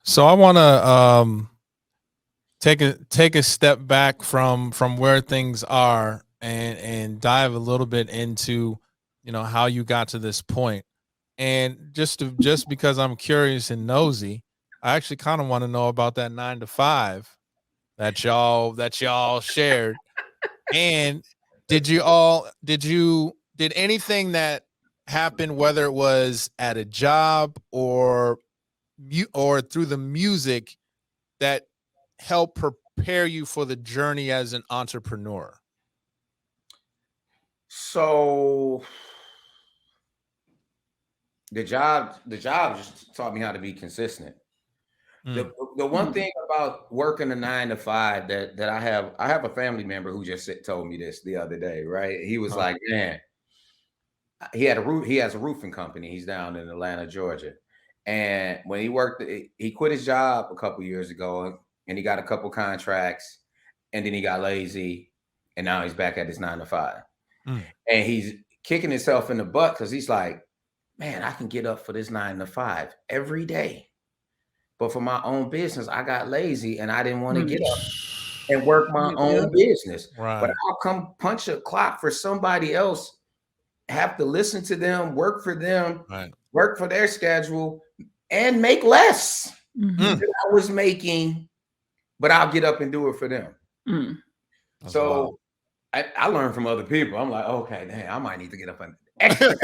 So I want to take a step back from where things are and dive a little bit into how you got to this point. And just because I'm curious and nosy, I actually kind of want to know about that 9 to 5 that y'all shared. And did anything that happened, whether it was at a job or through the music, that help prepare you for the journey as an entrepreneur? So the job just taught me how to be consistent. The Mm, the one thing about working a 9 to 5 that I have a family member who just told me this the other day, right? He was huh, like, man, he has a roofing company. He's down in Atlanta, Georgia. And when he quit his job a couple years ago and he got a couple contracts and then he got lazy and now he's back at his 9 to 5. mm, And he's kicking himself in the butt because he's like, man, I can get up for this 9 to 5 every day. But for my own business, I got lazy and I didn't want to get Mm. up and work my Yep, own yep. business. But right. I'll come punch a clock for somebody else, have to listen to them, work for them, Right. work for their schedule, and make less Mhm. Mm, than I was making, but I'll get up and do it for them. Mm. that's wild. So I learned from other people. I'm like, okay, damn, I might need to get up and extra.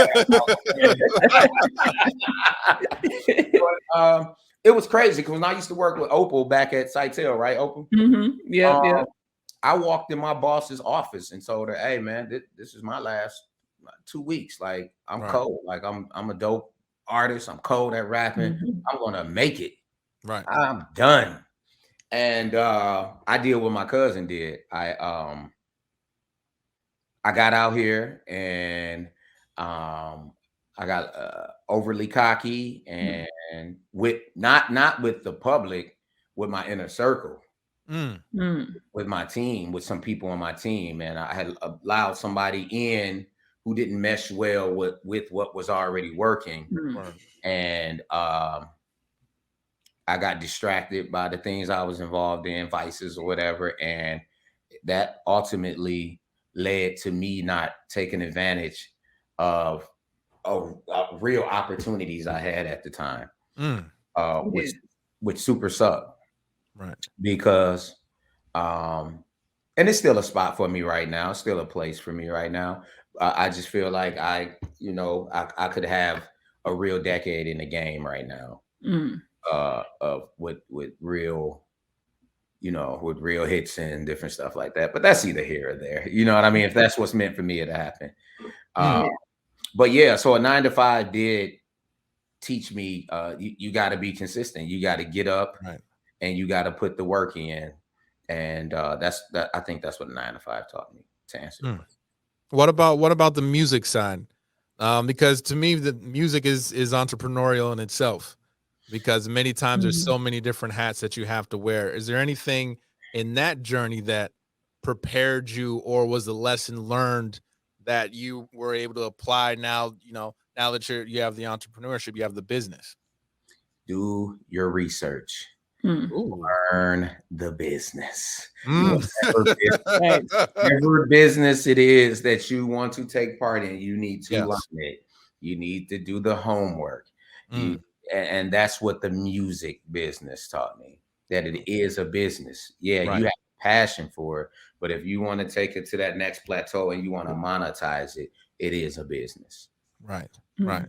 But, it was crazy because when I used to work with Opal back at Sitel, right, Opal? Mhm. Yep, Um, yep. I walked in my boss's office and told her, "Hey, man, this is my last 2 weeks. Like, I'm Right. cold. Like, I'm a dope artist. I'm cold at rapping. Mhm. I'm gonna make it. Right. I'm done." And I did what my cousin did. I got out here and I got overly cocky Mm. and with not with the public, with my inner circle, Mm, Mm. with my team, with some people on my team, and I had allowed somebody in who didn't mesh well with what was already working, Mm. right. and I got distracted by the things I was involved in, vices or whatever, and that ultimately led to me not taking advantage of real opportunities I had at the time, Mm, uh, Yeah. which which super sucked right. because and it's still a spot for me right now. It's still a place for me right now. I just feel like I could have a real decade in the game right now, Mm. of with real with real hits and different stuff like that. But that's either here or there. You know what I mean? If that's what's meant for me, it'll happen. Uh, Mm, Yeah. but yeah, so a 9 to 5 did teach me you got to be consistent. You got to get up right. and you got to put the work in. And I think that's what a 9 to 5 taught me, to answer your Mm. question. What about the music side? Because to me, the music is entrepreneurial in itself. Because many times there's Mhm. so many different hats that you have to wear. Is there anything in that journey that prepared you, or was a lesson learned that you were able to apply now? Now that you have the entrepreneurship, you have the business. Do your research. Mm. Ooh. Learn the business. Mm. Right. Whatever business it is that you want to take part in, you need to learn Yes. it. You need to do the homework. You Mm. and that's what the music business taught me. That it is a business. Yeah, you Right. have passion for it, but if you want to take it to that next plateau and you want to monetize it, it is a business. Right. Mm. Right.